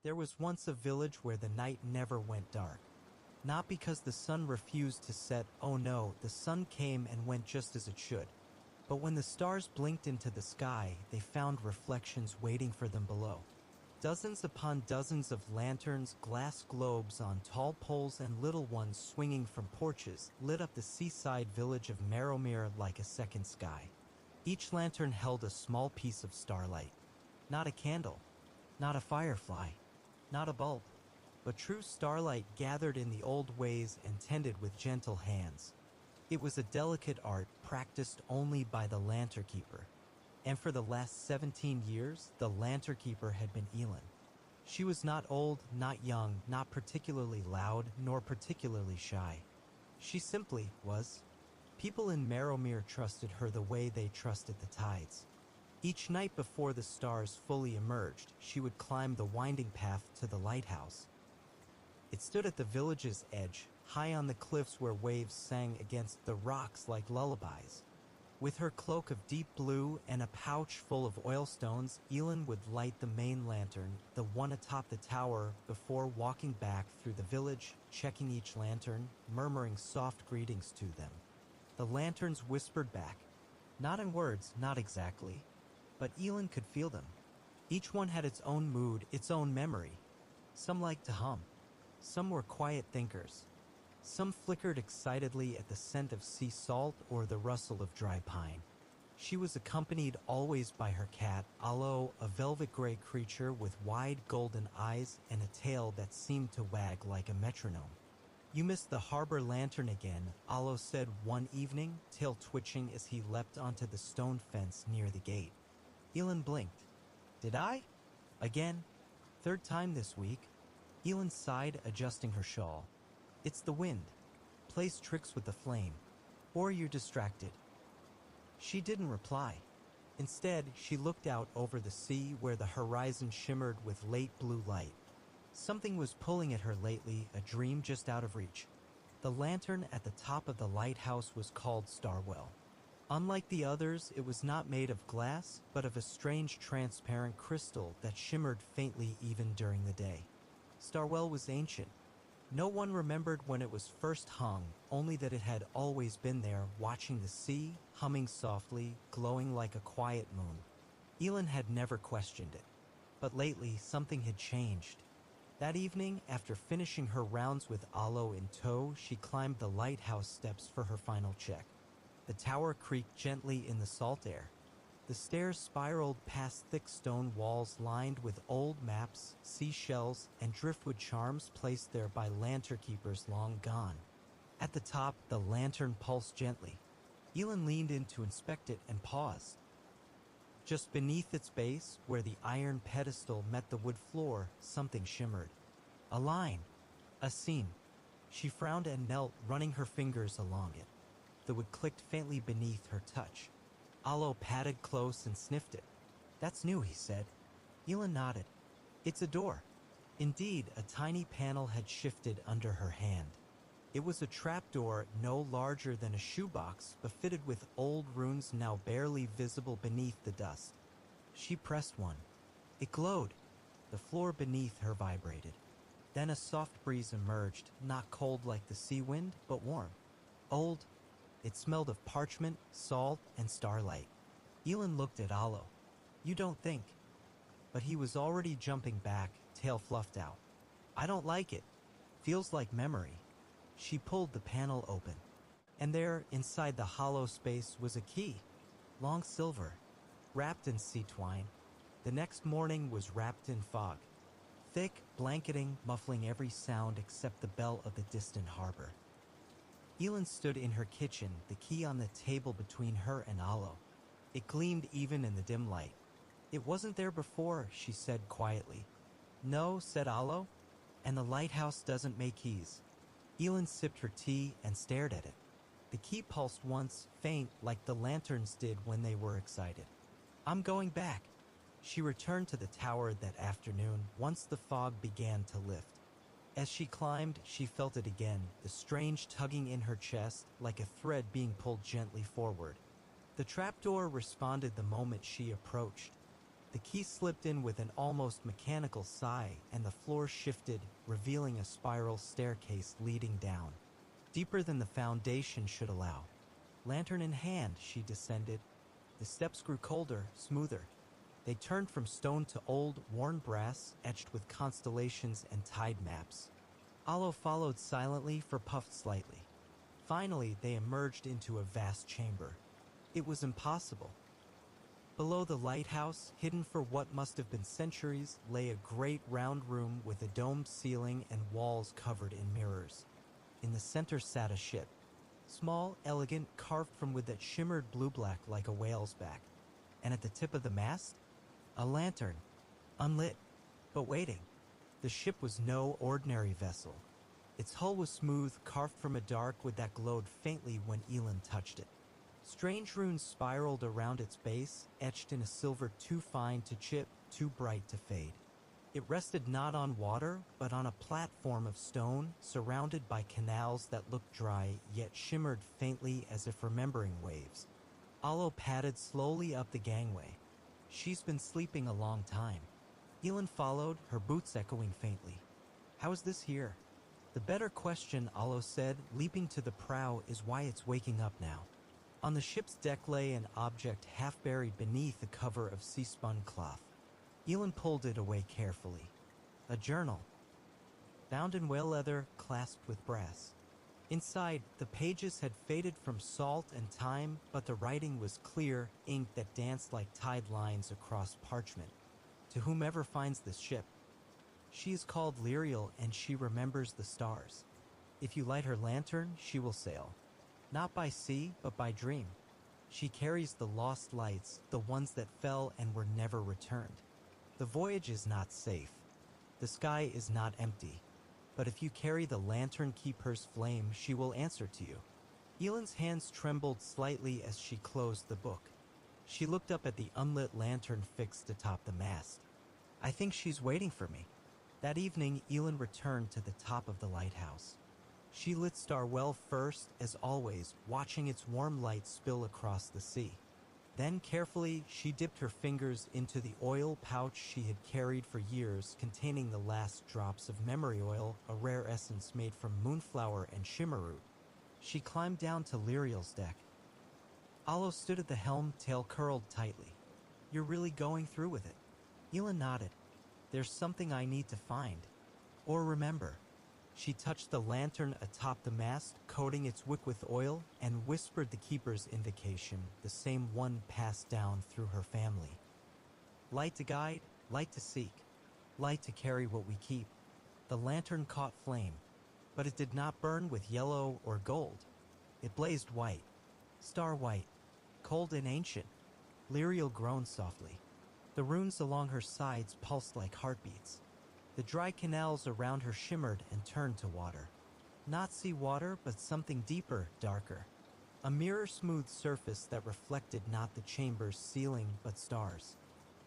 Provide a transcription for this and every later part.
There was once a village where the night never went dark. Not because the sun refused to set, oh no, the sun came and went just as it should. But when the stars blinked into the sky, they found reflections waiting for them below. Dozens upon dozens of lanterns, glass globes on tall poles and little ones swinging from porches, lit up the seaside village of Marrowmere like a second sky. Each lantern held a small piece of starlight. Not a candle, not a firefly, not a bulb, but true starlight gathered in the old ways and tended with gentle hands. It was a delicate art practiced only by the Lanternkeeper. And for the last 17 years, the Lanternkeeper had been Elin. She was not old, not young, not particularly loud, nor particularly shy. She simply was. People in Marrowmere trusted her the way they trusted the tides. Each night before the stars fully emerged, she would climb the winding path to the lighthouse. It stood at the village's edge, high on the cliffs where waves sang against the rocks like lullabies. With her cloak of deep blue and a pouch full of oilstones, Elin would light the main lantern, the one atop the tower, before walking back through the village, checking each lantern, murmuring soft greetings to them. The lanterns whispered back. Not in words, not exactly. But Elin could feel them. Each one had its own mood, its own memory. Some liked to hum. Some were quiet thinkers. Some flickered excitedly at the scent of sea salt or the rustle of dry pine. She was accompanied always by her cat, Alo, a velvet gray creature with wide golden eyes and a tail that seemed to wag like a metronome. "You missed the harbor lantern again," Alo said one evening, tail twitching as he leapt onto the stone fence near the gate. Elin blinked. "Did I? Again? Third time this week?" Elin sighed, adjusting her shawl. "It's the wind. Plays tricks with the flame. Or you're distracted." She didn't reply. Instead, she looked out over the sea where the horizon shimmered with late blue light. Something was pulling at her lately, a dream just out of reach. The lantern at the top of the lighthouse was called Starwell. Unlike the others, it was not made of glass, but of a strange transparent crystal that shimmered faintly even during the day. Starwell was ancient. No one remembered when it was first hung, only that it had always been there, watching the sea, humming softly, glowing like a quiet moon. Elin had never questioned it. But lately, something had changed. That evening, after finishing her rounds with Alo in tow, she climbed the lighthouse steps for her final check. The tower creaked gently in the salt air. The stairs spiraled past thick stone walls lined with old maps, seashells, and driftwood charms placed there by lanternkeepers long gone. At the top, the lantern pulsed gently. Elin leaned in to inspect it and paused. Just beneath its base, where the iron pedestal met the wood floor, something shimmered. A line. A seam. She frowned and knelt, running her fingers along it. The wood clicked faintly beneath her touch. Alo padded close and sniffed it. "That's new," he said. Elin nodded. "It's a door." Indeed, a tiny panel had shifted under her hand. It was a trapdoor no larger than a shoebox, but fitted with old runes now barely visible beneath the dust. She pressed one. It glowed. The floor beneath her vibrated. Then a soft breeze emerged, not cold like the sea wind, but warm. Old. It smelled of parchment, salt, and starlight. Elin looked at Alo. "You don't think." But he was already jumping back, tail fluffed out. "I don't like it. Feels like memory." She pulled the panel open. And there, inside the hollow space, was a key. Long silver, wrapped in sea twine. The next morning was wrapped in fog. Thick, blanketing, muffling every sound except the bell of the distant harbor. Elin stood in her kitchen, the key on the table between her and Alo. It gleamed even in the dim light. "It wasn't there before," she said quietly. "No," said Alo, "and the lighthouse doesn't make keys." Elin sipped her tea and stared at it. The key pulsed once, faint, like the lanterns did when they were excited. "I'm going back." She returned to the tower that afternoon, once the fog began to lift. As she climbed, she felt it again, the strange tugging in her chest, like a thread being pulled gently forward. The trapdoor responded the moment she approached. The key slipped in with an almost mechanical sigh, and the floor shifted, revealing a spiral staircase leading down, deeper than the foundation should allow. Lantern in hand, she descended. The steps grew colder, smoother. They turned from stone to old, worn brass, etched with constellations and tide maps. Alo followed silently, puffed slightly. Finally, they emerged into a vast chamber. It was impossible. Below the lighthouse, hidden for what must have been centuries, lay a great round room with a domed ceiling and walls covered in mirrors. In the center sat a ship. Small, elegant, carved from wood that shimmered blue-black like a whale's back. And at the tip of the mast, a lantern, unlit, but waiting. The ship was no ordinary vessel. Its hull was smooth, carved from a dark wood that glowed faintly when Elin touched it. Strange runes spiraled around its base, etched in a silver too fine to chip, too bright to fade. It rested not on water, but on a platform of stone, surrounded by canals that looked dry, yet shimmered faintly as if remembering waves. Alo padded slowly up the gangway. She's been sleeping a long time. Elin followed, her boots echoing faintly. How is this here? The better question, Alo said, leaping to the prow, is why it's waking up now. On the ship's deck lay an object half buried beneath a cover of sea-spun cloth. Elin pulled it away carefully. A journal, bound in whale leather, clasped with brass. Inside, the pages had faded from salt and time, but the writing was clear, ink that danced like tide lines across parchment. To whomever finds this ship, she is called Lyriel, and she remembers the stars. If you light her lantern, she will sail. Not by sea, but by dream. She carries the lost lights, the ones that fell and were never returned. The voyage is not safe. The sky is not empty. But if you carry the Lanternkeeper's flame, she will answer to you. Elin's hands trembled slightly as she closed the book. She looked up at the unlit lantern fixed atop the mast. I think she's waiting for me. That evening, Elin returned to the top of the lighthouse. She lit Starwell first, as always, watching its warm light spill across the sea. Then, carefully, she dipped her fingers into the oil pouch she had carried for years, containing the last drops of memory oil, a rare essence made from moonflower and shimmerroot. She climbed down to Lyriel's deck. Alo stood at the helm, tail curled tightly. You're really going through with it? Elin nodded. There's something I need to find. Or remember. She touched the lantern atop the mast, coating its wick with oil, and whispered the keeper's invocation, the same one passed down through her family. Light to guide, light to seek, light to carry what we keep. The lantern caught flame, but it did not burn with yellow or gold. It blazed white, star white, cold and ancient. Lyriel groaned softly. The runes along her sides pulsed like heartbeats. The dry canals around her shimmered and turned to water. Not sea water, but something deeper, darker. A mirror-smooth surface that reflected not the chamber's ceiling, but stars.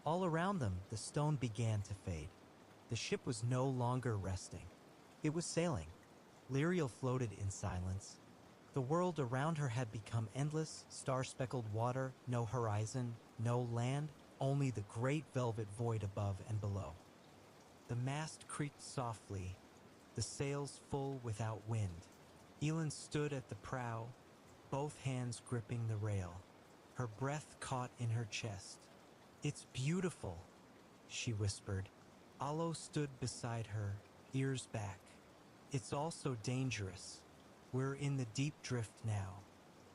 All around them, the stone began to fade. The ship was no longer resting. It was sailing. Lyriel floated in silence. The world around her had become endless, star-speckled water, no horizon, no land, only the great velvet void above and below. The mast creaked softly, the sails full without wind. Elin stood at the prow, both hands gripping the rail. Her breath caught in her chest. It's beautiful, she whispered. Alo stood beside her, ears back. It's also dangerous. We're in the deep drift now,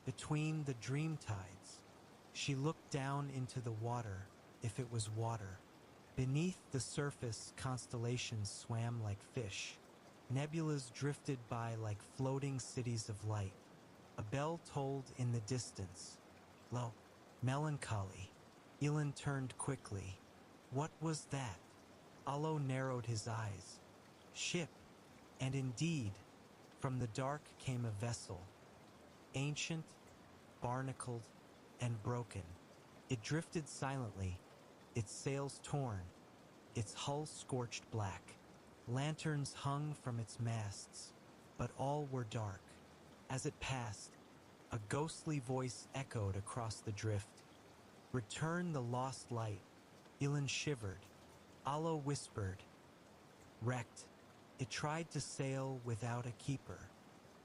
between the dream tides. She looked down into the water, if it was water. Beneath the surface, constellations swam like fish. Nebulas drifted by like floating cities of light. A bell tolled in the distance. Low, melancholy. Elin turned quickly. What was that? Alo narrowed his eyes. Ship. And indeed, from the dark came a vessel. Ancient, barnacled, and broken. It drifted silently, its sails torn, its hull scorched black. Lanterns hung from its masts, but all were dark. As it passed, a ghostly voice echoed across the drift. Return the lost light. Elin shivered. Alo whispered, "Wrecked. It tried to sail without a keeper."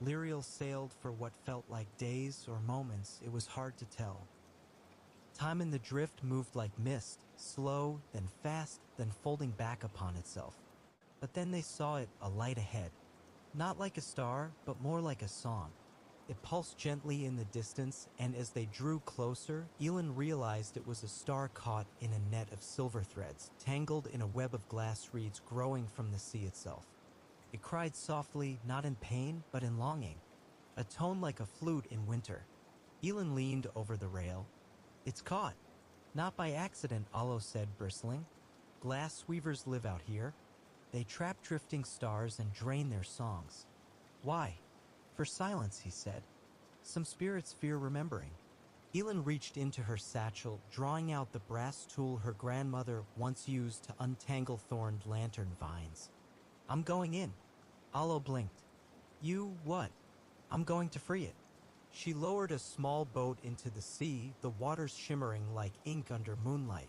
Lyriel sailed for what felt like days or moments, it was hard to tell. Time in the drift moved like mist, slow, then fast, then folding back upon itself. But then they saw it, a light ahead. Not like a star, but more like a song. It pulsed gently in the distance, and as they drew closer, Elin realized it was a star caught in a net of silver threads, tangled in a web of glass reeds growing from the sea itself. It cried softly, not in pain, but in longing, a tone like a flute in winter. Elin leaned over the rail. "It's caught." "Not by accident," Alo said, bristling. "Glass weavers live out here. They trap drifting stars and drain their songs." "Why?" "For silence," he said. "Some spirits fear remembering." Elin reached into her satchel, drawing out the brass tool her grandmother once used to untangle thorned lantern vines. "I'm going in." Alo blinked. "You what?" "I'm going to free it." She lowered a small boat into the sea, the waters shimmering like ink under moonlight.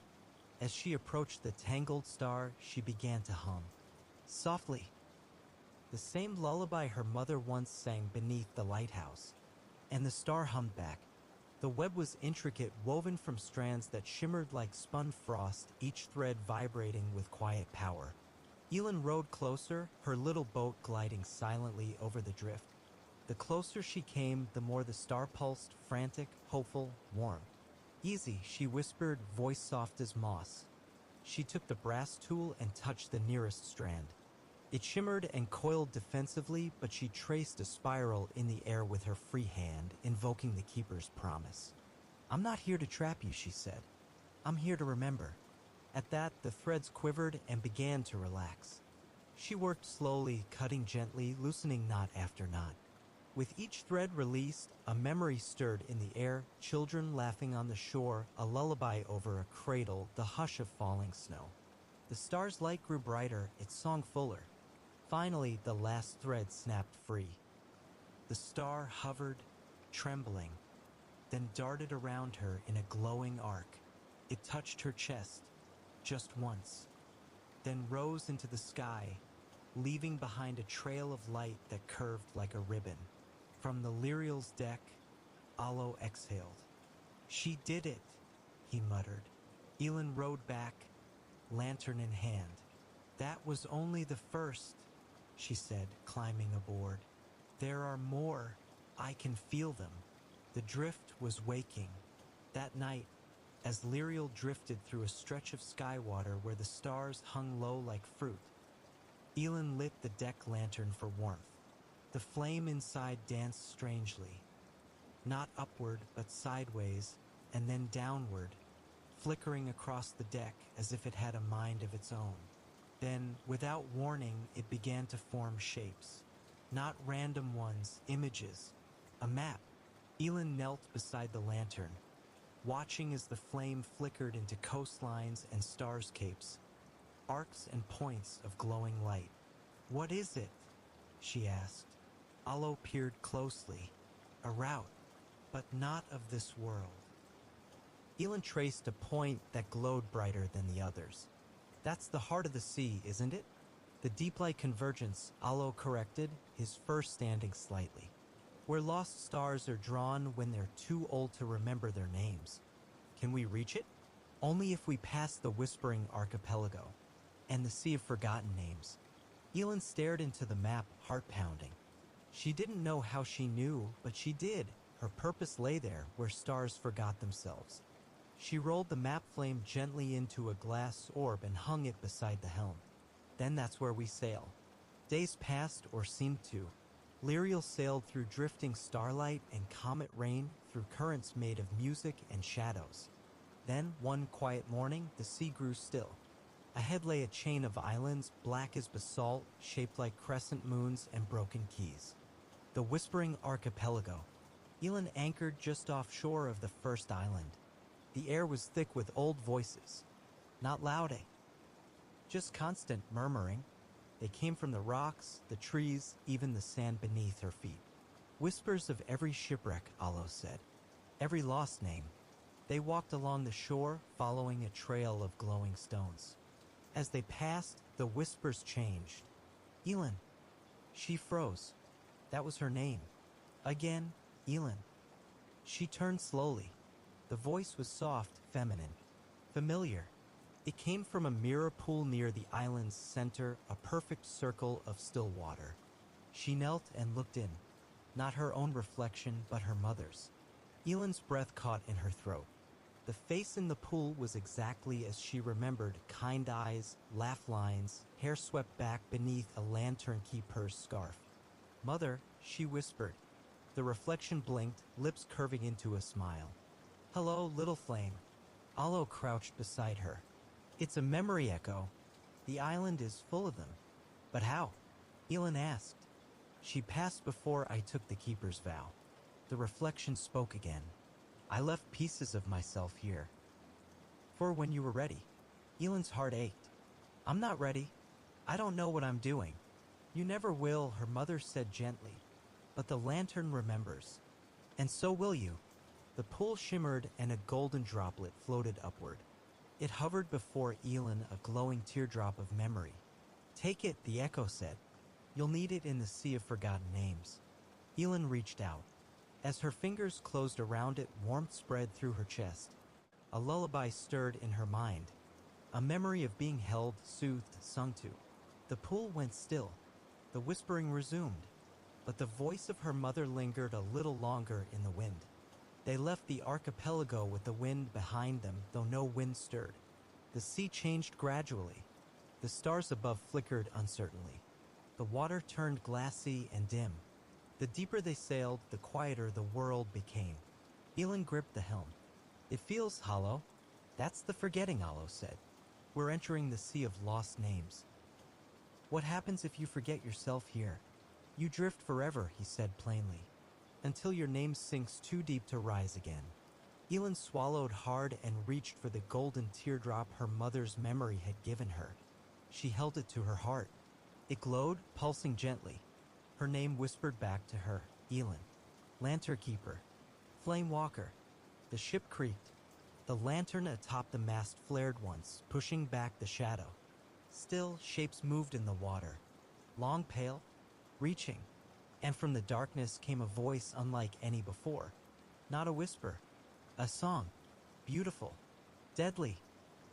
As she approached the tangled star, she began to hum. Softly. The same lullaby her mother once sang beneath the lighthouse. And the star hummed back. The web was intricate, woven from strands that shimmered like spun frost, each thread vibrating with quiet power. Elin rowed closer, her little boat gliding silently over the drift. The closer she came, the more the star pulsed, frantic, hopeful, warm. "Easy," she whispered, voice soft as moss. She took the brass tool and touched the nearest strand. It shimmered and coiled defensively, but she traced a spiral in the air with her free hand, invoking the keeper's promise. "I'm not here to trap you," she said. "I'm here to remember." At that, the threads quivered and began to relax. She worked slowly, cutting gently, loosening knot after knot. With each thread released, a memory stirred in the air, children laughing on the shore, a lullaby over a cradle, the hush of falling snow. The star's light grew brighter, its song fuller. Finally, the last thread snapped free. The star hovered, trembling, then darted around her in a glowing arc. It touched her chest, just once, then rose into the sky, leaving behind a trail of light that curved like a ribbon. From the Lyriel's deck, Alo exhaled. "She did it," he muttered. Elin rowed back, lantern in hand. "That was only the first," she said, climbing aboard. "There are more. I can feel them." The drift was waking. That night, as Lyriel drifted through a stretch of skywater where the stars hung low like fruit, Elin lit the deck lantern for warmth. The flame inside danced strangely, not upward but sideways, and then downward, flickering across the deck as if it had a mind of its own. Then, without warning, it began to form shapes. Not random ones, images. A map. Elin knelt beside the lantern, watching as the flame flickered into coastlines and stars' capes, arcs and points of glowing light. "What is it?" she asked. Alo peered closely. "A route, but not of this world." Elin traced a point that glowed brighter than the others. "That's the heart of the sea, isn't it?" "The deep light convergence," Alo corrected, his fur standing slightly. "Where lost stars are drawn when they're too old to remember their names." "Can we reach it?" "Only if we pass the Whispering Archipelago and the Sea of Forgotten Names." Elin stared into the map, heart pounding. She didn't know how she knew, but she did. Her purpose lay there, where stars forgot themselves. She rolled the map flame gently into a glass orb and hung it beside the helm. "Then that's where we sail." Days passed, or seemed to. Lyriel sailed through drifting starlight and comet rain, through currents made of music and shadows. Then, one quiet morning, the sea grew still. Ahead lay a chain of islands, black as basalt, shaped like crescent moons and broken keys. The Whispering Archipelago. Elin anchored just offshore of the first island. The air was thick with old voices. Not loud, just constant murmuring. They came from the rocks, the trees, even the sand beneath her feet. Whispers of every shipwreck, Alo said. Every lost name. They walked along the shore, following a trail of glowing stones. As they passed, the whispers changed. Elin. She froze. That was her name. Again, Elin. She turned slowly. The voice was soft, feminine, familiar. It came from a mirror pool near the island's center, a perfect circle of still water. She knelt and looked in, not her own reflection, but her mother's. Elin's breath caught in her throat. The face in the pool was exactly as she remembered, kind eyes, laugh lines, hair swept back beneath a Lanternkeeper's scarf. Mother, she whispered. The reflection blinked, lips curving into a smile. Hello, little flame. Alo crouched beside her. It's a memory echo. The island is full of them. But how? Elin asked. She passed before I took the keeper's vow. The reflection spoke again. I left pieces of myself here. For when you were ready. Elin's heart ached. I'm not ready. I don't know what I'm doing. You never will, her mother said gently. But the lantern remembers. And so will you. The pool shimmered and a golden droplet floated upward. It hovered before Elin, a glowing teardrop of memory. Take it, the echo said. You'll need it in the sea of forgotten names. Elin reached out. As her fingers closed around it, warmth spread through her chest. A lullaby stirred in her mind. A memory of being held, soothed, sung to. The pool went still. The whispering resumed. But the voice of her mother lingered a little longer in the wind. They left the archipelago with the wind behind them, though no wind stirred. The sea changed gradually. The stars above flickered uncertainly. The water turned glassy and dim. The deeper they sailed, the quieter the world became. Elin gripped the helm. It feels hollow. That's the forgetting, Alo said. We're entering the sea of lost names. What happens if you forget yourself here? You drift forever, he said plainly, until your name sinks too deep to rise again. Elin swallowed hard and reached for the golden teardrop her mother's memory had given her. She held it to her heart. It glowed, pulsing gently. Her name whispered back to her, Elin. Lanternkeeper. Flame Walker. The ship creaked. The lantern atop the mast flared once, pushing back the shadow. Still, shapes moved in the water. Long pale, reaching. And from the darkness came a voice unlike any before. Not a whisper. A song. Beautiful. Deadly.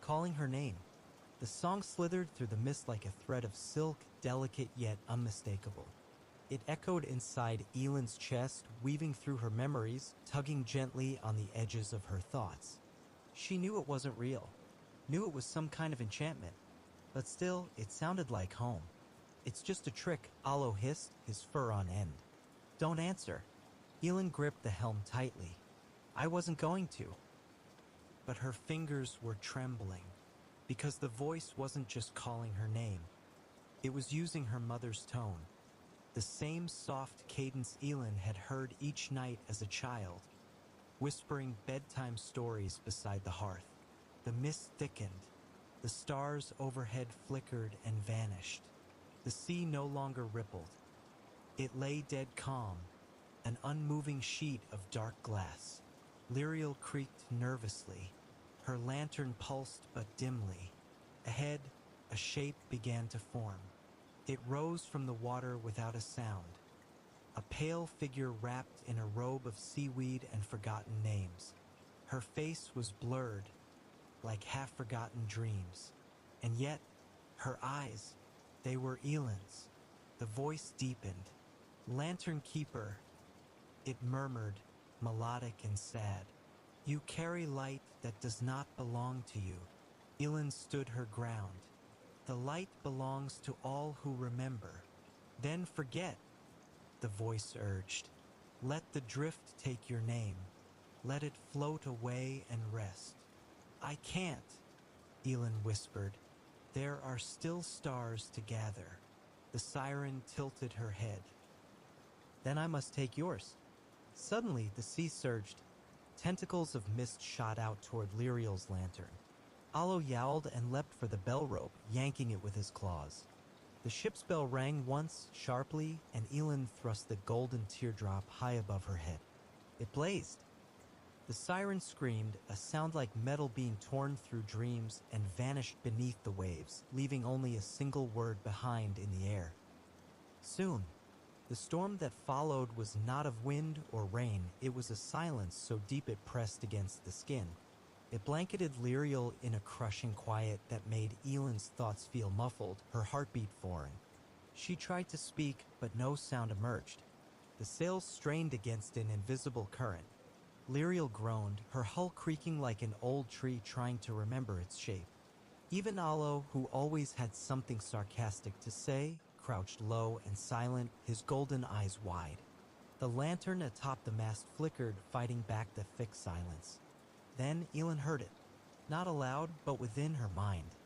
Calling her name. The song slithered through the mist like a thread of silk, delicate yet unmistakable. It echoed inside Elin's chest, weaving through her memories, tugging gently on the edges of her thoughts. She knew it wasn't real. Knew it was some kind of enchantment. But still, it sounded like home. It's just a trick, Alo hissed, his fur on end. Don't answer. Elin gripped the helm tightly. I wasn't going to. But her fingers were trembling, because the voice wasn't just calling her name. It was using her mother's tone. The same soft cadence Elin had heard each night as a child, whispering bedtime stories beside the hearth. The mist thickened. The stars overhead flickered and vanished. The sea no longer rippled. It lay dead calm, an unmoving sheet of dark glass. Lyriel creaked nervously. Her lantern pulsed but dimly. Ahead, a shape began to form. It rose from the water without a sound. A pale figure wrapped in a robe of seaweed and forgotten names. Her face was blurred, like half-forgotten dreams. And yet, her eyes, they were Elin's. The voice deepened. Lanternkeeper, it murmured, melodic and sad. You carry light that does not belong to you. Elin stood her ground. The light belongs to all who remember. Then forget, the voice urged. Let the drift take your name. Let it float away and rest. I can't, Elin whispered. There are still stars to gather. The siren tilted her head. Then I must take yours. Suddenly, the sea surged. Tentacles of mist shot out toward Lyriel's lantern. Alo yowled and leapt for the bell rope, yanking it with his claws. The ship's bell rang once, sharply, and Elin thrust the golden teardrop high above her head. It blazed. The siren screamed, a sound like metal being torn through dreams, and vanished beneath the waves, leaving only a single word behind in the air. Soon, the storm that followed was not of wind or rain, it was a silence so deep it pressed against the skin. It blanketed Lyriel in a crushing quiet that made Elend's thoughts feel muffled, her heartbeat foreign. She tried to speak, but no sound emerged. The sails strained against an invisible current. Lyriel groaned, her hull creaking like an old tree trying to remember its shape. Even Allo, who always had something sarcastic to say, crouched low and silent, his golden eyes wide. The lantern atop the mast flickered, fighting back the thick silence. Then Elend heard it, not aloud, but within her mind.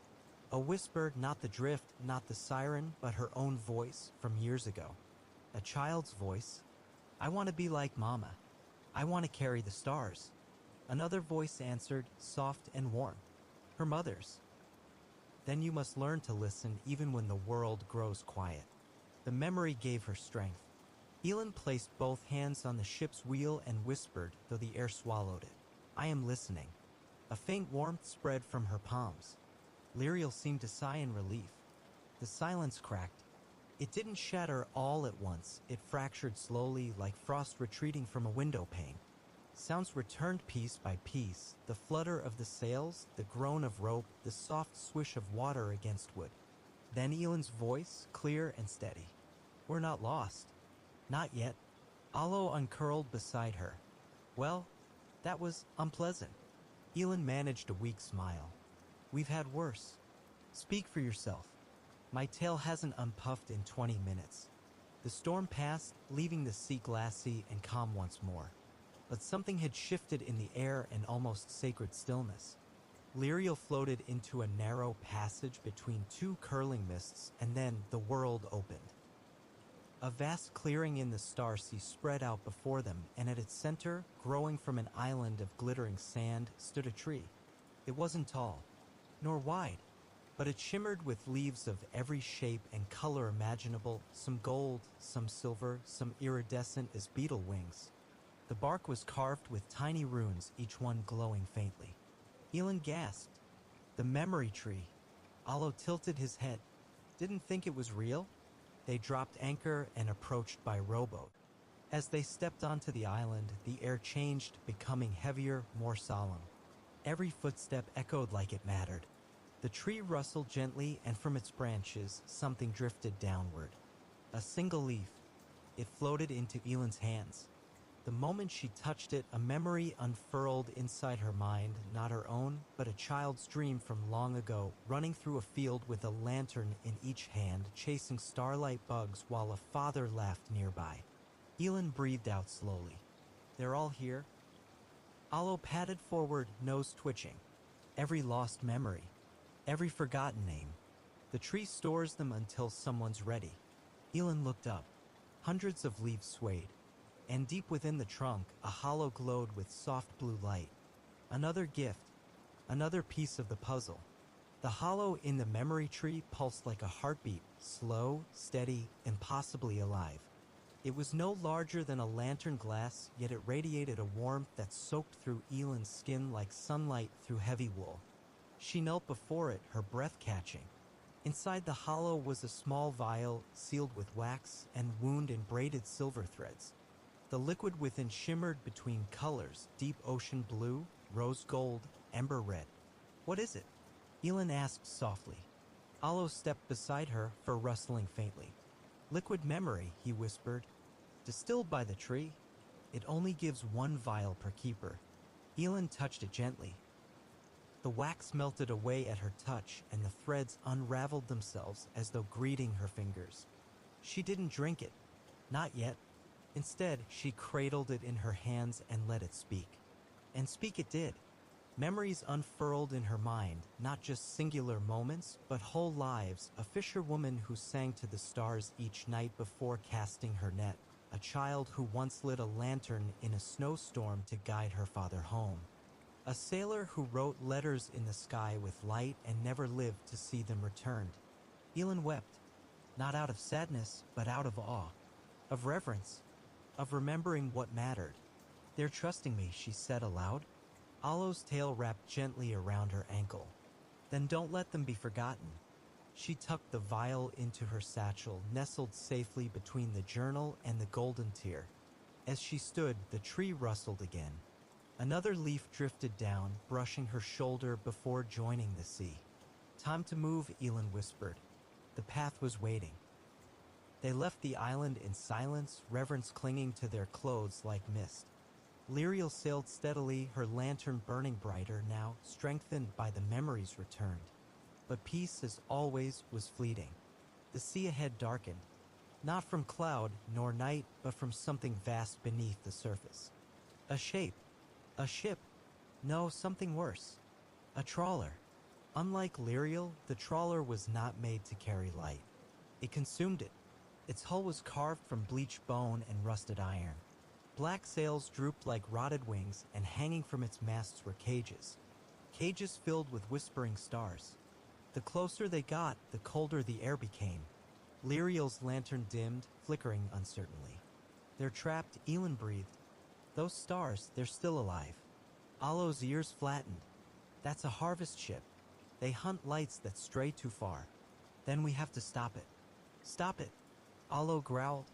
A whisper, not the drift, not the siren, but her own voice from years ago. A child's voice. I want to be like Mama. I want to carry the stars. Another voice answered, soft and warm. Her mother's. Then you must learn to listen even when the world grows quiet. The memory gave her strength. Elend placed both hands on the ship's wheel and whispered, though the air swallowed it. I am listening. A faint warmth spread from her palms. Lyriel seemed to sigh in relief. The silence cracked. It didn't shatter all at once. It fractured slowly, like frost retreating from a window pane. Sounds returned piece by piece, the flutter of the sails, the groan of rope, the soft swish of water against wood. Then Elend's voice, clear and steady. We're not lost. Not yet. Allo uncurled beside her. Well, that was unpleasant. Elend managed a weak smile. We've had worse. Speak for yourself. My tale hasn't unpuffed in 20 minutes. The storm passed, leaving the sea glassy and calm once more. But something had shifted in the air, an almost sacred stillness. Lyriel floated into a narrow passage between two curling mists, and then the world opened. A vast clearing in the Starsea spread out before them, and at its center, growing from an island of glittering sand, stood a tree. It wasn't tall, nor wide, but it shimmered with leaves of every shape and color imaginable, some gold, some silver, some iridescent as beetle wings. The bark was carved with tiny runes, each one glowing faintly. Elend gasped. The memory tree. Allo tilted his head. Didn't think it was real? They dropped anchor and approached by rowboat. As they stepped onto the island, the air changed, becoming heavier, more solemn. Every footstep echoed like it mattered. The tree rustled gently, and from its branches, something drifted downward. A single leaf. It floated into Elend's hands. The moment she touched it, a memory unfurled inside her mind, not her own, but a child's dream from long ago, running through a field with a lantern in each hand, chasing starlight bugs while a father laughed nearby. Elend breathed out slowly. They're all here? Allo padded forward, nose twitching. Every lost memory. Every forgotten name. The tree stores them until someone's ready. Elend looked up. Hundreds of leaves swayed. And deep within the trunk, a hollow glowed with soft blue light. Another gift, another piece of the puzzle. The hollow in the memory tree pulsed like a heartbeat, slow, steady, impossibly alive. It was no larger than a lantern glass, yet it radiated a warmth that soaked through Elend's skin like sunlight through heavy wool. She knelt before it, her breath catching. Inside the hollow was a small vial, sealed with wax and wound in braided silver threads. The liquid within shimmered between colors, deep ocean blue, rose gold, ember red. What is it? Elend asked softly. Allo stepped beside her, fur rustling faintly. Liquid memory, he whispered. Distilled by the tree. It only gives one vial per keeper. Elend touched it gently. The wax melted away at her touch, and the threads unraveled themselves as though greeting her fingers. She didn't drink it. Not yet. Instead, she cradled it in her hands and let it speak. And speak it did. Memories unfurled in her mind, not just singular moments, but whole lives, a fisherwoman who sang to the stars each night before casting her net, a child who once lit a lantern in a snowstorm to guide her father home, a sailor who wrote letters in the sky with light and never lived to see them returned. Elend wept, not out of sadness, but out of awe, of reverence, of remembering what mattered. "They're trusting me," she said aloud. Alo's tail wrapped gently around her ankle. "Then don't let them be forgotten." She tucked the vial into her satchel, nestled safely between the journal and the golden tear. As she stood, the tree rustled again. Another leaf drifted down, brushing her shoulder before joining the sea. "Time to move," Elin whispered. The path was waiting. They left the island in silence, reverence clinging to their clothes like mist. Lyriel sailed steadily, her lantern burning brighter now, strengthened by the memories returned. But peace, as always, was fleeting. The sea ahead darkened, not from cloud nor night, but from something vast beneath the surface. A shape. A ship. No, something worse. A trawler. Unlike Lyriel, the trawler was not made to carry light. It consumed it. Its hull was carved from bleached bone and rusted iron. Black sails drooped like rotted wings, and hanging from its masts were cages. Cages filled with whispering stars. The closer they got, the colder the air became. Lyriel's lantern dimmed, flickering uncertainly. "They're trapped," Elin breathed. "Those stars, they're still alive." Alo's ears flattened. "That's a harvest ship. They hunt lights that stray too far. Then we have to stop it." "Stop it," Alo growled.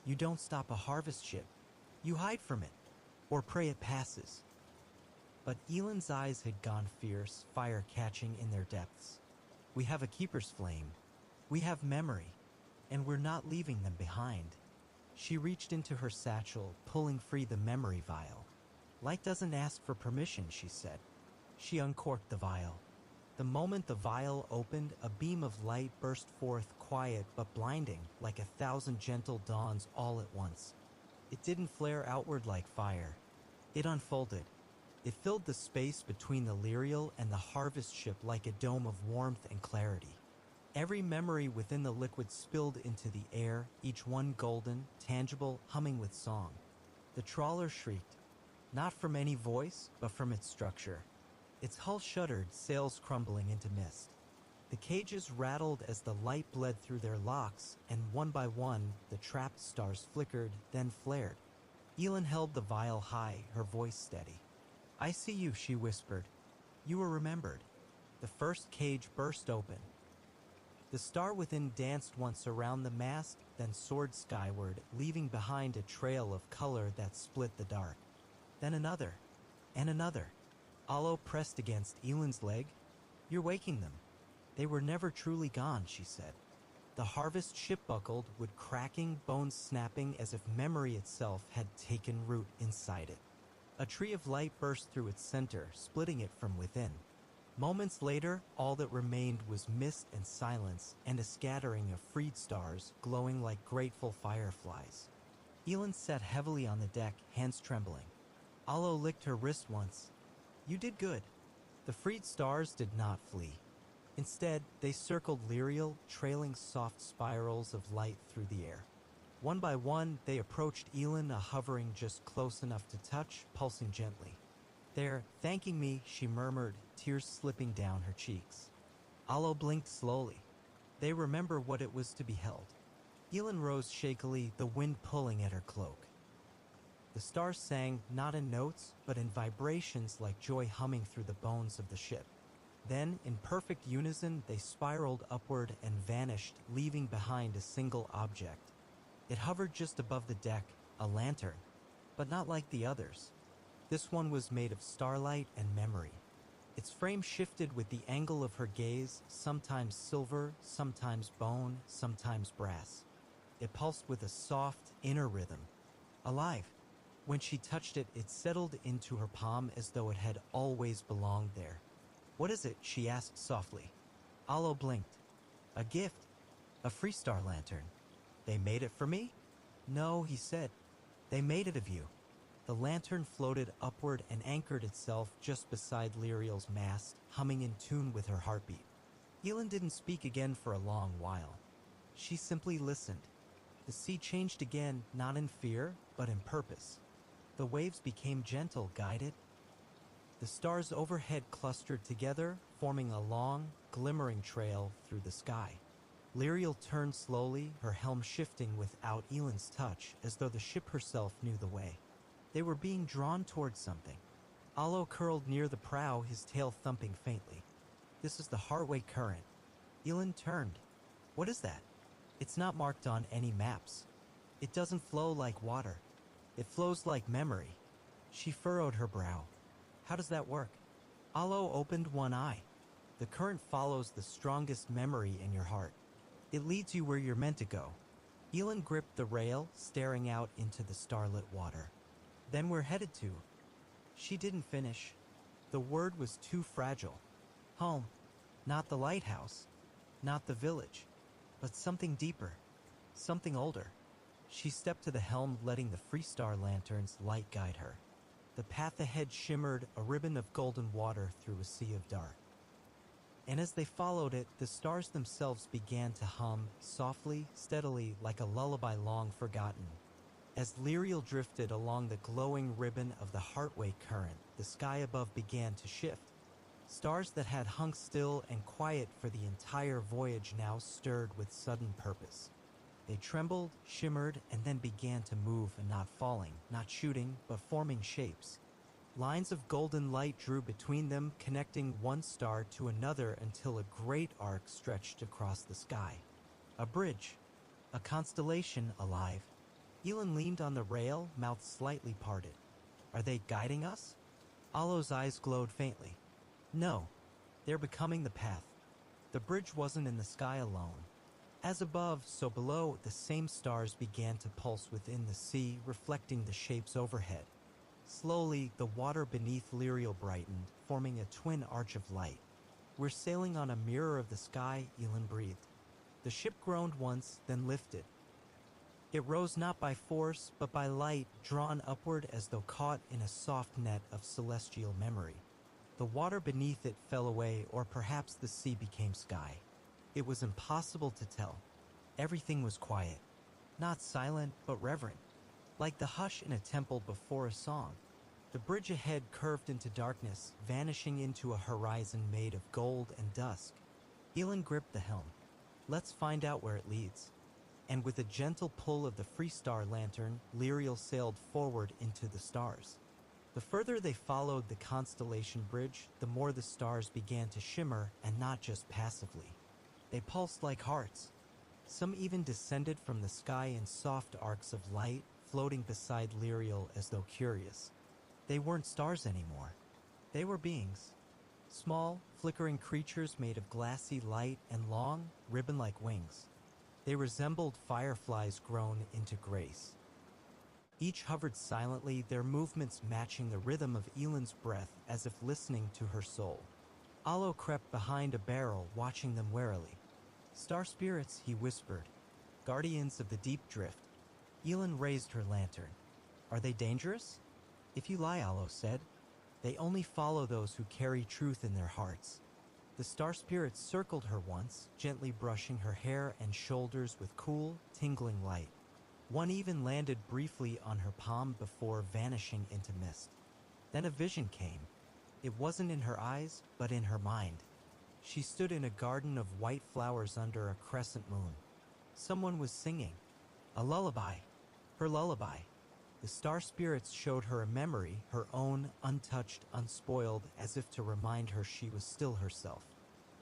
"You don't stop a harvest ship. You hide from it, or pray it passes." But Elin's eyes had gone fierce, fire catching in their depths. "We have a keeper's flame. We have memory, and we're not leaving them behind." She reached into her satchel, pulling free the memory vial. "Light doesn't ask for permission," she said. She uncorked the vial. The moment the vial opened, a beam of light burst forth, quiet but blinding, like 1,000 gentle dawns all at once. It didn't flare outward like fire. It unfolded. It filled the space between the Lyriel and the harvest ship like a dome of warmth and clarity. Every memory within the liquid spilled into the air, each one golden, tangible, humming with song. The trawler shrieked, not from any voice, but from its structure. Its hull shuddered, sails crumbling into mist. The cages rattled as the light bled through their locks, and one by one, the trapped stars flickered, then flared. Elin held the vial high, her voice steady. "I see you," she whispered. "You were remembered." The first cage burst open. The star within danced once around the mast, then soared skyward, leaving behind a trail of color that split the dark. Then another, and another. Alo pressed against Elin's leg. "You're waking them." "They were never truly gone," she said. The harvest ship buckled, with cracking, bones snapping as if memory itself had taken root inside it. A tree of light burst through its center, splitting it from within. Moments later, all that remained was mist and silence, and a scattering of freed stars, glowing like grateful fireflies. Elin sat heavily on the deck, hands trembling. Alo licked her wrist once. "You did good." The freed stars did not flee. Instead, they circled Lyriel, trailing soft spirals of light through the air. One by one, they approached Elin, hovering just close enough to touch, pulsing gently. "They're thanking me," she murmured, tears slipping down her cheeks. Alo blinked slowly. They remember what it was to be held. Elin rose shakily, the wind pulling at her cloak. The stars sang, not in notes, but in vibrations like joy humming through the bones of the ship. Then, in perfect unison, they spiraled upward and vanished, leaving behind a single object. It hovered just above the deck, a lantern, but not like the others. This one was made of starlight and memory. Its frame shifted with the angle of her gaze, sometimes silver, sometimes bone, sometimes brass. It pulsed with a soft, inner rhythm. Alive. When she touched it, it settled into her palm as though it had always belonged there. "What is it?" she asked softly. Alo blinked. "A gift. A Freestar lantern." "They made it for me?" "No," he said. "They made it of you." The lantern floated upward and anchored itself just beside Lyriel's mast, humming in tune with her heartbeat. Elin didn't speak again for a long while. She simply listened. The sea changed again, not in fear, but in purpose. The waves became gentle, guided. The stars overhead clustered together, forming a long, glimmering trail through the sky. Lyriel turned slowly, her helm shifting without Elin's touch, as though the ship herself knew the way. They were being drawn towards something. Alo curled near the prow, his tail thumping faintly. This is the Heartway current. Elin turned. What is that? It's not marked on any maps. It doesn't flow like water. It flows like memory. She furrowed her brow. How does that work? Alo opened one eye. The current follows the strongest memory in your heart. It leads you where you're meant to go. Elin gripped the rail, staring out into the starlit water. Then we're headed to... She didn't finish. The word was too fragile. Home. Not the lighthouse. Not the village. But something deeper. Something older. She stepped to the helm, letting the Freestar lantern's light guide her. The path ahead shimmered, a ribbon of golden water through a sea of dark. And as they followed it, the stars themselves began to hum, softly, steadily, like a lullaby long forgotten. As Lyriel drifted along the glowing ribbon of the Heartway current, the sky above began to shift. Stars that had hung still and quiet for the entire voyage now stirred with sudden purpose. They trembled, shimmered, and then began to move, and not falling, not shooting, but forming shapes. Lines of golden light drew between them, connecting one star to another until a great arc stretched across the sky. A bridge. A constellation alive. Elin leaned on the rail, mouth slightly parted. Are they guiding us? Alo's eyes glowed faintly. No. They're becoming the path. The bridge wasn't in the sky alone. As above, so below, the same stars began to pulse within the sea, reflecting the shapes overhead. Slowly, the water beneath Lyriel brightened, forming a twin arch of light. We're sailing on a mirror of the sky, Elin breathed. The ship groaned once, then lifted. It rose not by force, but by light, drawn upward as though caught in a soft net of celestial memory. The water beneath it fell away, or perhaps the sea became sky. It was impossible to tell. Everything was quiet. Not silent, but reverent. Like the hush in a temple before a song. The bridge ahead curved into darkness, vanishing into a horizon made of gold and dusk. Elin gripped the helm. Let's find out where it leads. And with a gentle pull of the Freestar lantern, Lyriel sailed forward into the stars. The further they followed the constellation bridge, the more the stars began to shimmer, and not just passively. They pulsed like hearts. Some even descended from the sky in soft arcs of light, floating beside Lyriel as though curious. They weren't stars anymore. They were beings. Small, flickering creatures made of glassy light and long, ribbon-like wings. They resembled fireflies grown into grace. Each hovered silently, their movements matching the rhythm of Elin's breath as if listening to her soul. Alo crept behind a barrel, watching them warily. Star spirits, he whispered. Guardians of the deep drift. Elin raised her lantern. Are they dangerous? If you lie, Alo said. They only follow those who carry truth in their hearts. The star spirits circled her once, gently brushing her hair and shoulders with cool, tingling light. One even landed briefly on her palm before vanishing into mist. Then a vision came. It wasn't in her eyes, but in her mind. She stood in a garden of white flowers under a crescent moon. Someone was singing. A lullaby. Her lullaby. The star spirits showed her a memory, her own, untouched, unspoiled, as if to remind her she was still herself.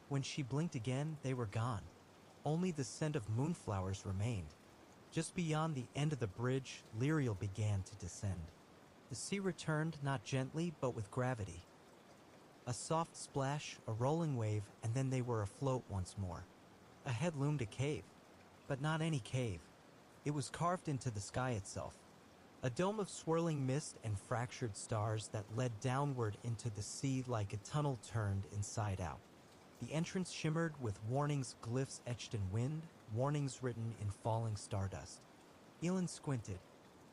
When she blinked again, they were gone. Only the scent of moonflowers remained. Just beyond the end of the bridge, Lyriel began to descend. The sea returned not gently, but with gravity. A soft splash, a rolling wave, and then they were afloat once more. Ahead loomed a cave. But not any cave. It was carved into the sky itself. A dome of swirling mist and fractured stars that led downward into the sea like a tunnel turned inside out. The entrance shimmered with warnings, glyphs etched in wind, warnings written in falling stardust. Elin squinted.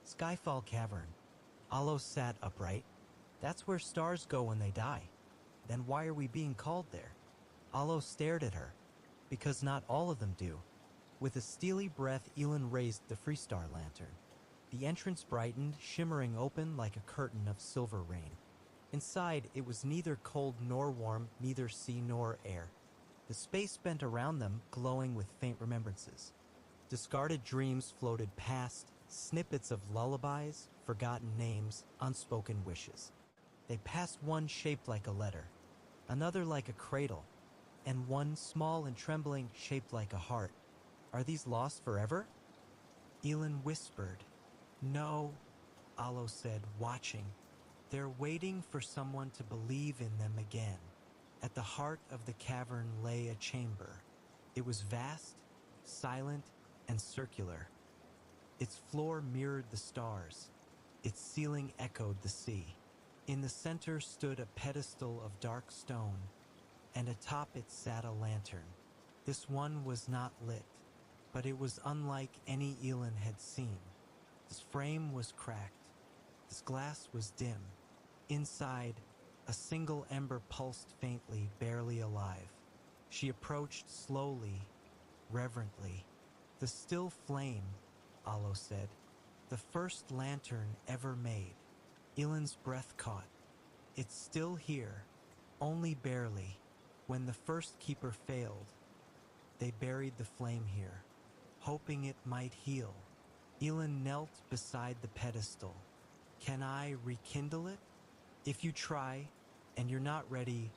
Skyfall Cavern. Alo sat upright. That's where stars go when they die. Then why are we being called there? Alo stared at her. Because not all of them do. With a steely breath, Elin raised the Freestar lantern. The entrance brightened, shimmering open like a curtain of silver rain. Inside, it was neither cold nor warm, neither sea nor air. The space bent around them, glowing with faint remembrances. Discarded dreams floated past, Snippets of lullabies, forgotten names, unspoken wishes. They passed one shaped like a letter, another like a cradle, and one small and trembling shaped like a heart. Are these lost forever? Elin whispered. No, Alo said, watching. They're waiting for someone to believe in them again. At the heart of the cavern lay a chamber. It was vast, silent, and circular. Its floor mirrored the stars. Its ceiling echoed the sea. In the center stood a pedestal of dark stone, and atop it sat a lantern. This one was not lit, but it was unlike any Elin had seen. Its frame was cracked. Its glass was dim. Inside, a single ember pulsed faintly, barely alive. She approached slowly, reverently. The still flame, Alo said. The first lantern ever made. Elin's breath caught. It's still here, only barely. When the first keeper failed, they buried the flame here, hoping it might heal. Elin knelt beside the pedestal. Can I rekindle it? If you try, and you're not ready,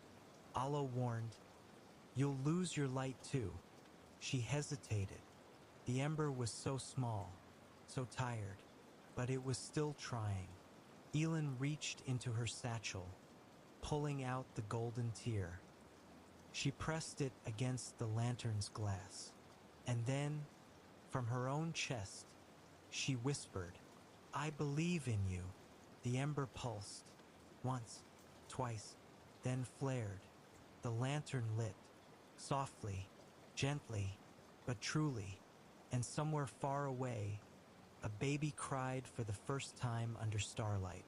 Alo warned, you'll lose your light too. She hesitated. The ember was so small, so tired, but it was still trying. Elin reached into her satchel, pulling out the golden tear. She pressed it against the lantern's glass, and then, from her own chest, she whispered, I believe in you. The ember pulsed, once, twice, then flared. The lantern lit, softly, gently, but truly, and somewhere far away, a baby cried for the first time under starlight.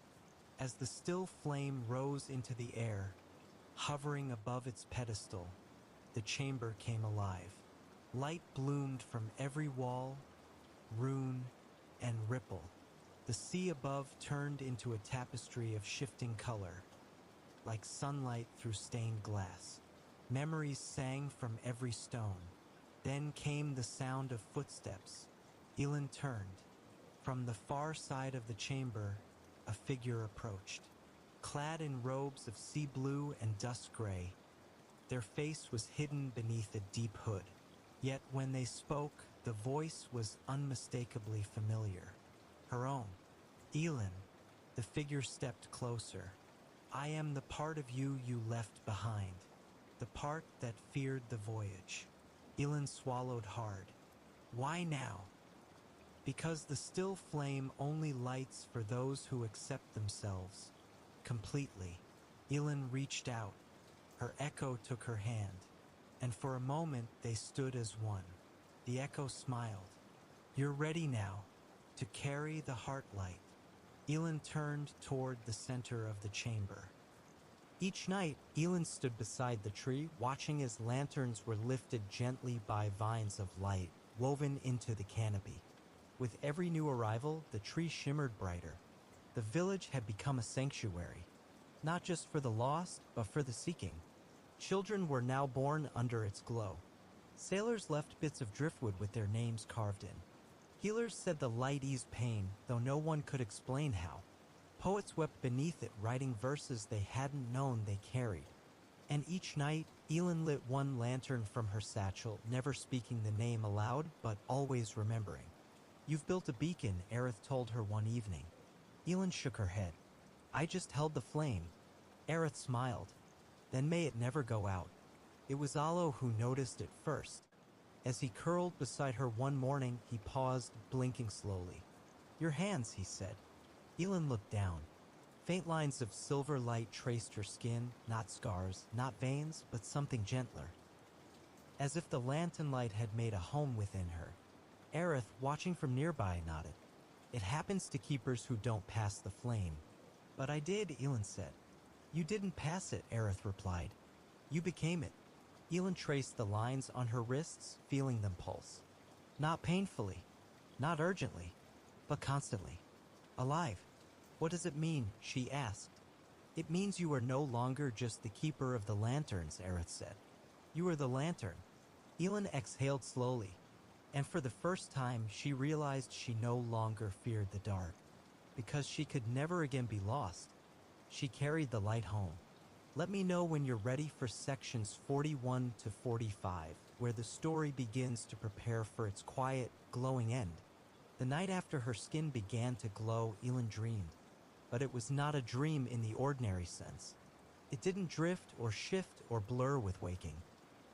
As the still flame rose into the air, hovering above its pedestal, the chamber came alive. Light bloomed from every wall, rune, and ripple. The sea above turned into a tapestry of shifting color, like sunlight through stained glass. Memories sang from every stone. Then came the sound of footsteps. Elin turned. From the far side of the chamber, a figure approached. Clad in robes of sea blue and dust gray, their face was hidden beneath a deep hood. Yet when they spoke, the voice was unmistakably familiar. Her own. Elin. The figure stepped closer. I am the part of you you left behind. The part that feared the voyage. Elin swallowed hard. Why now? Because the still flame only lights for those who accept themselves. Completely. Elin reached out. Her echo took her hand, and for a moment they stood as one. The echo smiled. You're ready now, to carry the heart light. Elin turned toward the center of the chamber. Each night, Elin stood beside the tree, watching as lanterns were lifted gently by vines of light, woven into the canopy. With every new arrival, the tree shimmered brighter. The village had become a sanctuary, not just for the lost, but for the seeking. Children were now born under its glow. Sailors left bits of driftwood with their names carved in. Healers said the light eased pain, though no one could explain how. Poets wept beneath it, writing verses they hadn't known they carried. And each night, Elin lit one lantern from her satchel, never speaking the name aloud, but always remembering. You've built a beacon, Aerith told her one evening. Elin shook her head. I just held the flame. Aerith smiled. Then may it never go out. It was Alo who noticed it first. As he curled beside her one morning, he paused, blinking slowly. Your hands, he said. Elin looked down. Faint lines of silver light traced her skin, not scars, not veins, but something gentler. As if the lantern light had made a home within her. Aerith, watching from nearby, nodded. It happens to keepers who don't pass the flame. But I did, Elin said. You didn't pass it, Aerith replied. You became it. Elin traced the lines on her wrists, feeling them pulse. Not painfully, not urgently, but constantly. Alive. What does it mean? She asked. It means you are no longer just the keeper of the lanterns, Aerith said. You are the lantern. Elin exhaled slowly. And for the first time, she realized she no longer feared the dark. Because she could never again be lost, she carried the light home. Let me know when you're ready for sections 41 to 45, where the story begins to prepare for its quiet, glowing end. The night after her skin began to glow, Elin dreamed. But it was not a dream in the ordinary sense. It didn't drift or shift or blur with waking.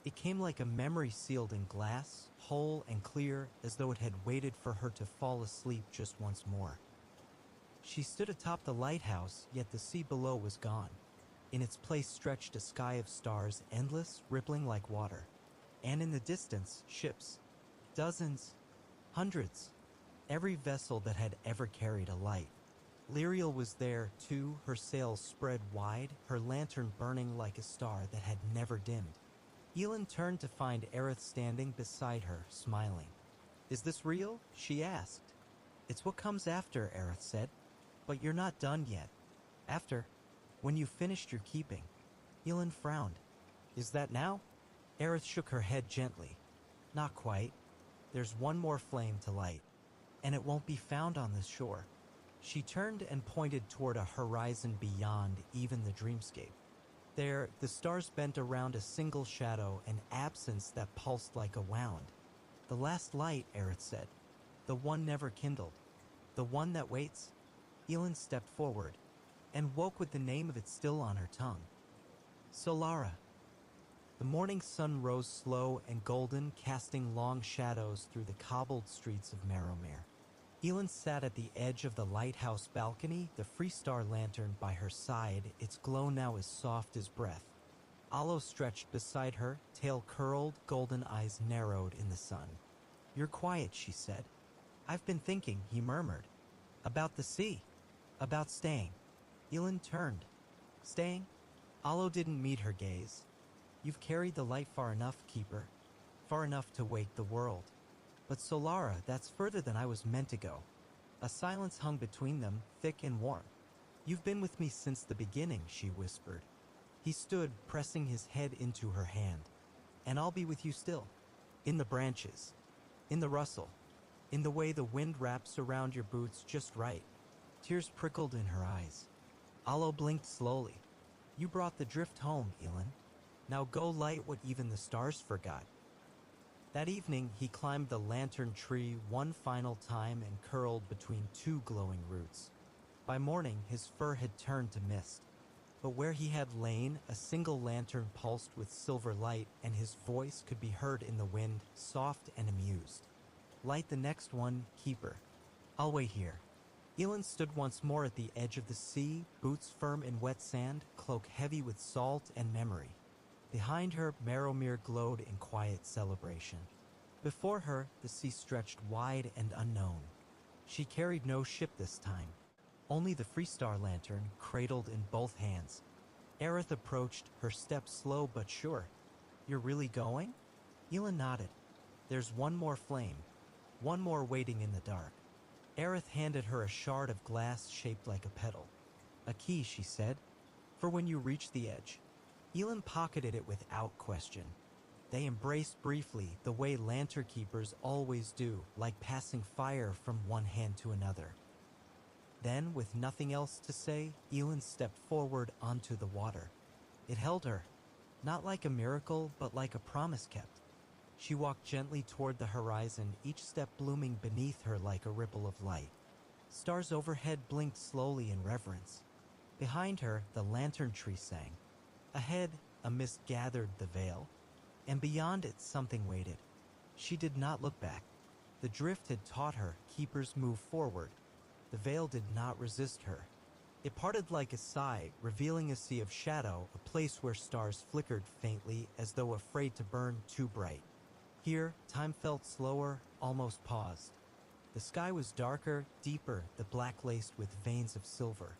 It came like a memory sealed in glass, whole and clear, as though it had waited for her to fall asleep just once more. She stood atop the lighthouse, yet the sea below was gone. In its place stretched a sky of stars, endless, rippling like water. And in the distance, ships. Dozens, hundreds. Every vessel that had ever carried a light. Lyriel was there, too, her sails spread wide, her lantern burning like a star that had never dimmed. Elin turned to find Aerith standing beside her, smiling. "Is this real?" she asked. "It's what comes after," Aerith said. "But you're not done yet. After, when you've finished your keeping." Elin frowned. "Is that now?" Aerith shook her head gently. "Not quite. There's one more flame to light, and it won't be found on this shore." She turned and pointed toward a horizon beyond even the dreamscape. There, the stars bent around a single shadow, an absence that pulsed like a wound. "The last light," Aerith said. "The one never kindled. The one that waits." Elin stepped forward, and woke with the name of it still on her tongue. Solara. The morning sun rose slow and golden, casting long shadows through the cobbled streets of Marrowmere. Elin sat at the edge of the lighthouse balcony, the Freestar lantern by her side, its glow now as soft as breath. Alo stretched beside her, tail curled, golden eyes narrowed in the sun. "You're quiet," she said. "I've been thinking," he murmured. "About the sea. About staying." Elin turned. "Staying?" Alo didn't meet her gaze. "You've carried the light far enough, Keeper. Far enough to wake the world. But Solara, that's further than I was meant to go." A silence hung between them, thick and warm. "You've been with me since the beginning," she whispered. He stood, pressing his head into her hand. "And I'll be with you still. In the branches. In the rustle. In the way the wind wraps around your boots just right." Tears prickled in her eyes. Alo blinked slowly. "You brought the drift home, Elin. Now go light what even the stars forgot." That evening, he climbed the lantern tree one final time and curled between two glowing roots. By morning, his fur had turned to mist. But where he had lain, a single lantern pulsed with silver light, and his voice could be heard in the wind, soft and amused. "Light the next one, Keeper. I'll wait here." Elin stood once more at the edge of the sea, boots firm in wet sand, cloak heavy with salt and memory. Behind her, Marrowmere glowed in quiet celebration. Before her, the sea stretched wide and unknown. She carried no ship this time. Only the Freestar lantern, cradled in both hands. Aerith approached, her step slow but sure. "You're really going?" Elin nodded. "There's one more flame. One more waiting in the dark." Aerith handed her a shard of glass shaped like a petal. "A key," she said, "for when you reach the edge." Elin pocketed it without question. They embraced briefly, the way Lanternkeepers always do, like passing fire from one hand to another. Then, with nothing else to say, Elin stepped forward onto the water. It held her, not like a miracle, but like a promise kept. She walked gently toward the horizon, each step blooming beneath her like a ripple of light. Stars overhead blinked slowly in reverence. Behind her, the lantern tree sang. Ahead, a mist gathered the veil, and beyond it something waited. She did not look back. The drift had taught her keepers move forward. The veil did not resist her. It parted like a sigh, revealing a sea of shadow, a place where stars flickered faintly as though afraid to burn too bright. Here, time felt slower, almost paused. The sky was darker, deeper, the black laced with veins of silver.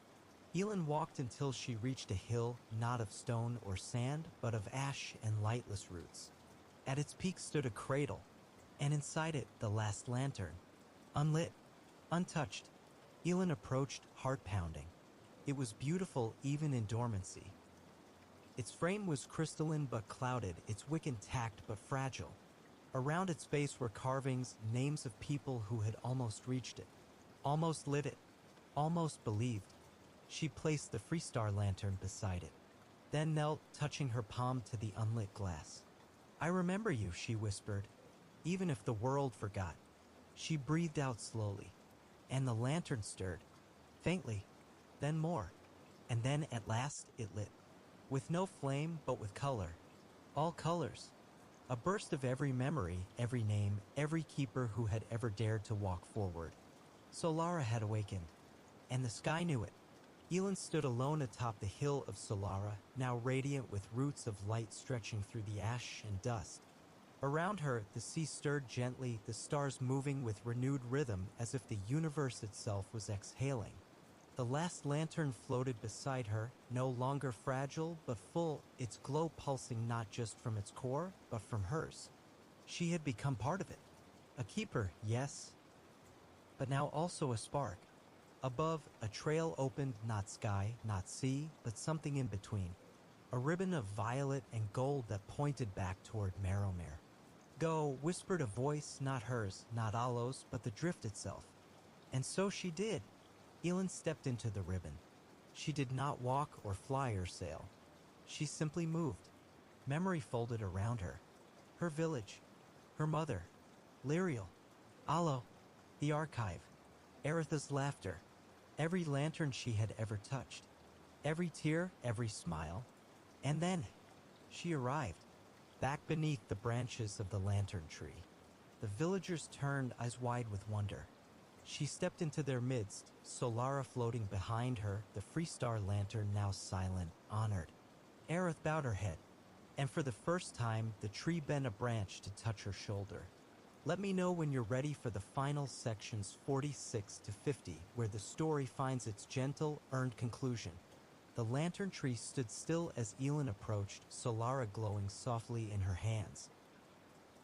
Elin walked until she reached a hill, not of stone or sand, but of ash and lightless roots. At its peak stood a cradle, and inside it the last lantern. Unlit, untouched. Elin approached, heart pounding. It was beautiful even in dormancy. Its frame was crystalline but clouded, its wick intact but fragile. Around its base were carvings, names of people who had almost reached it, almost lit it, almost believed. She placed the Freestar lantern beside it, then knelt, touching her palm to the unlit glass. "I remember you," she whispered, "even if the world forgot." She breathed out slowly, and the lantern stirred, faintly, then more, and then at last it lit. With no flame, but with color. All colors. A burst of every memory, every name, every keeper who had ever dared to walk forward. Solara had awakened, and the sky knew it. Elin stood alone atop the hill of Solara, now radiant with roots of light stretching through the ash and dust. Around her, the sea stirred gently, the stars moving with renewed rhythm as if the universe itself was exhaling. The last lantern floated beside her, no longer fragile but full, its glow pulsing not just from its core, but from hers. She had become part of it. A keeper, yes, but now also a spark. Above, a trail opened, not sky, not sea, but something in between. A ribbon of violet and gold that pointed back toward Marrowmere. "Go," whispered a voice, not hers, not Alo's, but the drift itself. And so she did. Elin stepped into the ribbon. She did not walk or fly or sail. She simply moved. Memory folded around her. Her village, her mother, Lyriel, Alo, the archive, Eritha's laughter, every lantern she had ever touched, every tear, every smile. And then she arrived, back beneath the branches of the lantern tree. The villagers turned, eyes wide with wonder. She stepped into their midst, Solara floating behind her, the Freestar lantern now silent, honored. Aerith bowed her head, and for the first time, the tree bent a branch to touch her shoulder. "Let me know when you're ready for the final sections 46 to 50, where the story finds its gentle, earned conclusion." The lantern tree stood still as Elin approached, Solara glowing softly in her hands.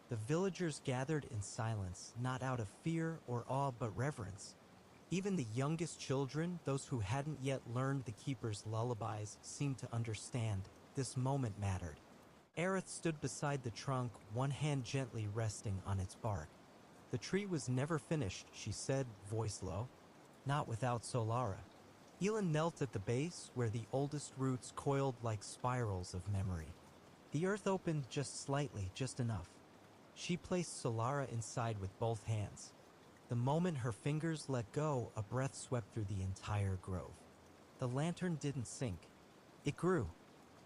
The villagers gathered in silence, not out of fear or awe but reverence. Even the youngest children, those who hadn't yet learned the Keeper's lullabies, seemed to understand. This moment mattered. Aerith stood beside the trunk, one hand gently resting on its bark. "The tree was never finished," she said, voice low. "Not without Solara." Elin knelt at the base, where the oldest roots coiled like spirals of memory. The earth opened just slightly, just enough. She placed Solara inside with both hands. The moment her fingers let go, a breath swept through the entire grove. The lantern didn't sink. It grew.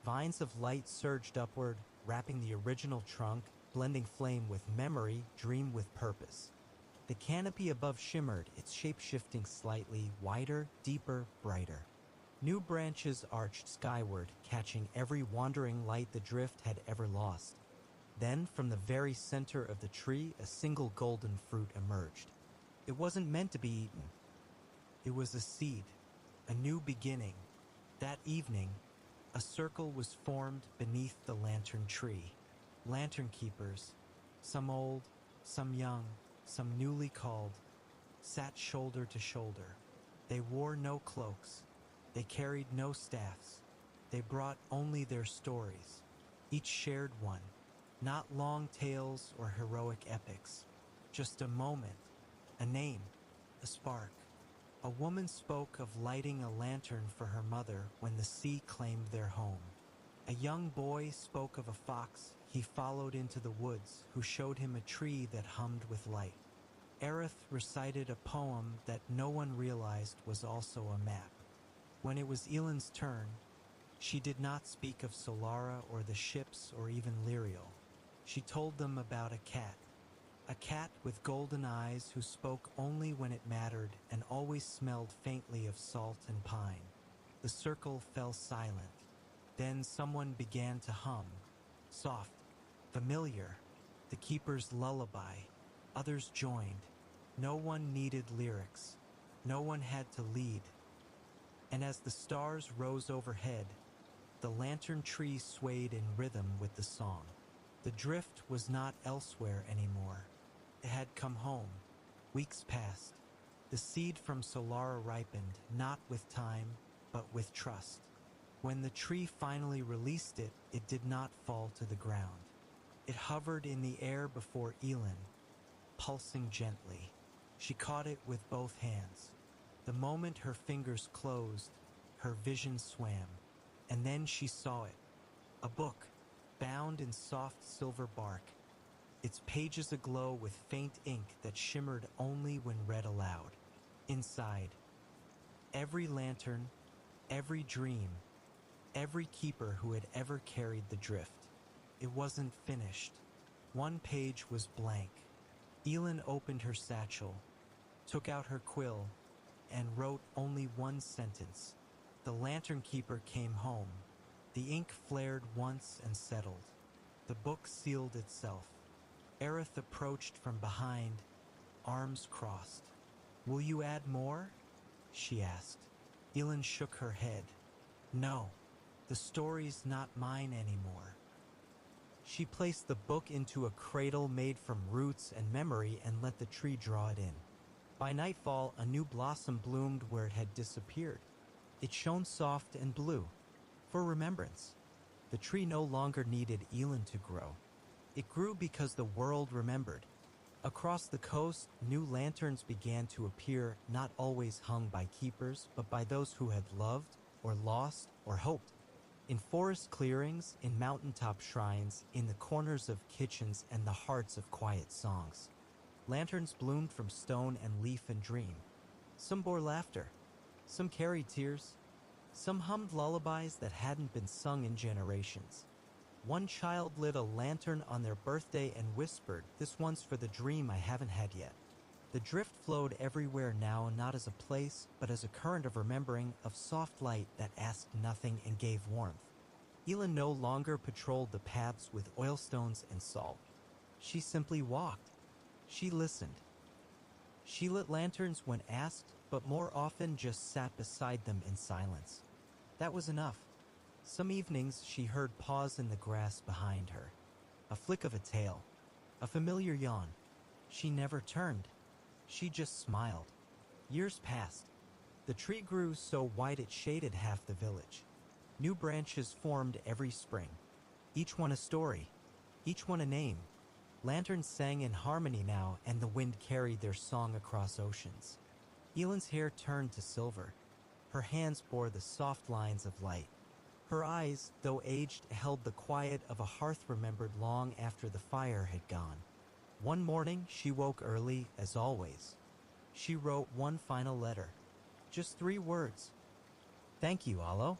Vines of light surged upward, wrapping the original trunk, blending flame with memory, dream with purpose. The canopy above shimmered, its shape shifting slightly, wider, deeper, brighter. New branches arched skyward, catching every wandering light the drift had ever lost. Then, from the very center of the tree, a single golden fruit emerged. It wasn't meant to be eaten. It was a seed, a new beginning. That evening, a circle was formed beneath the lantern tree. Lanternkeepers, some old, some young, some newly called, sat shoulder to shoulder. They wore no cloaks. They carried no staffs. They brought only their stories. Each shared one. Not long tales or heroic epics, just a moment, a name, a spark. A woman spoke of lighting a lantern for her mother when the sea claimed their home. A young boy spoke of a fox he followed into the woods who showed him a tree that hummed with light. Aerith recited a poem that no one realized was also a map. When it was Elin's turn, she did not speak of Solara or the ships or even Lyriel. She told them about a cat with golden eyes who spoke only when it mattered and always smelled faintly of salt and pine. The circle fell silent. Then someone began to hum, soft, familiar, the Keeper's lullaby. Others joined. No one needed lyrics. No one had to lead. And as the stars rose overhead, the lantern tree swayed in rhythm with the song. The drift was not elsewhere anymore. It had come home. Weeks passed. The seed from Solara ripened, not with time, but with trust. When the tree finally released it, it did not fall to the ground. It hovered in the air before Elin, pulsing gently. She caught it with both hands. The moment her fingers closed, her vision swam, and then she saw it. A book, bound in soft silver bark, its pages aglow with faint ink that shimmered only when read aloud. Inside, every lantern, every dream, every keeper who had ever carried the drift. It wasn't finished. One page was blank. Elin opened her satchel, took out her quill, and wrote only one sentence. The Lanternkeeper came home. The ink flared once and settled. The book sealed itself. Aerith approached from behind, arms crossed. "Will you add more?" she asked. Elin shook her head. "No, the story's not mine anymore." She placed the book into a cradle made from roots and memory and let the tree draw it in. By nightfall, a new blossom bloomed where it had disappeared. It shone soft and blue, for remembrance. The tree no longer needed Elin to grow. It grew because the world remembered. Across the coast, new lanterns began to appear, not always hung by keepers, but by those who had loved, or lost, or hoped. In forest clearings, in mountaintop shrines, in the corners of kitchens and the hearts of quiet songs. Lanterns bloomed from stone and leaf and dream. Some bore laughter, some carried tears, some hummed lullabies that hadn't been sung in generations. One child lit a lantern on their birthday and whispered, "This one's for the dream I haven't had yet." The drift flowed everywhere now, not as a place, but as a current of remembering, of soft light that asked nothing and gave warmth. Elin no longer patrolled the paths with oilstones and salt. She simply walked. She listened. She lit lanterns when asked, but more often just sat beside them in silence. That was enough. Some evenings she heard paws in the grass behind her. A flick of a tail. A familiar yawn. She never turned. She just smiled. Years passed. The tree grew so wide it shaded half the village. New branches formed every spring. Each one a story. Each one a name. Lanterns sang in harmony now, and the wind carried their song across oceans. Elin's hair turned to silver. Her hands bore the soft lines of light. Her eyes, though aged, held the quiet of a hearth remembered long after the fire had gone. One morning, she woke early, as always. She wrote one final letter. Just 3 words. "Thank you, Alo."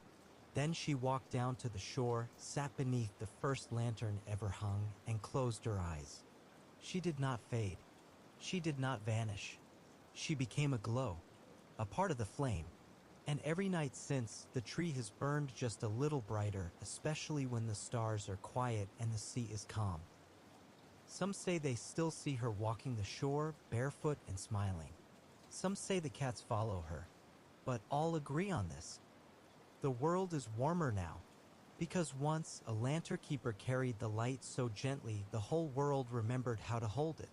Then she walked down to the shore, sat beneath the first lantern ever hung, and closed her eyes. She did not fade. She did not vanish. She became a glow, a part of the flame. And every night since, the tree has burned just a little brighter, especially when the stars are quiet and the sea is calm. Some say they still see her walking the shore, barefoot and smiling. Some say the cats follow her. But all agree on this. The world is warmer now, because once a Lanternkeeper carried the light so gently the whole world remembered how to hold it.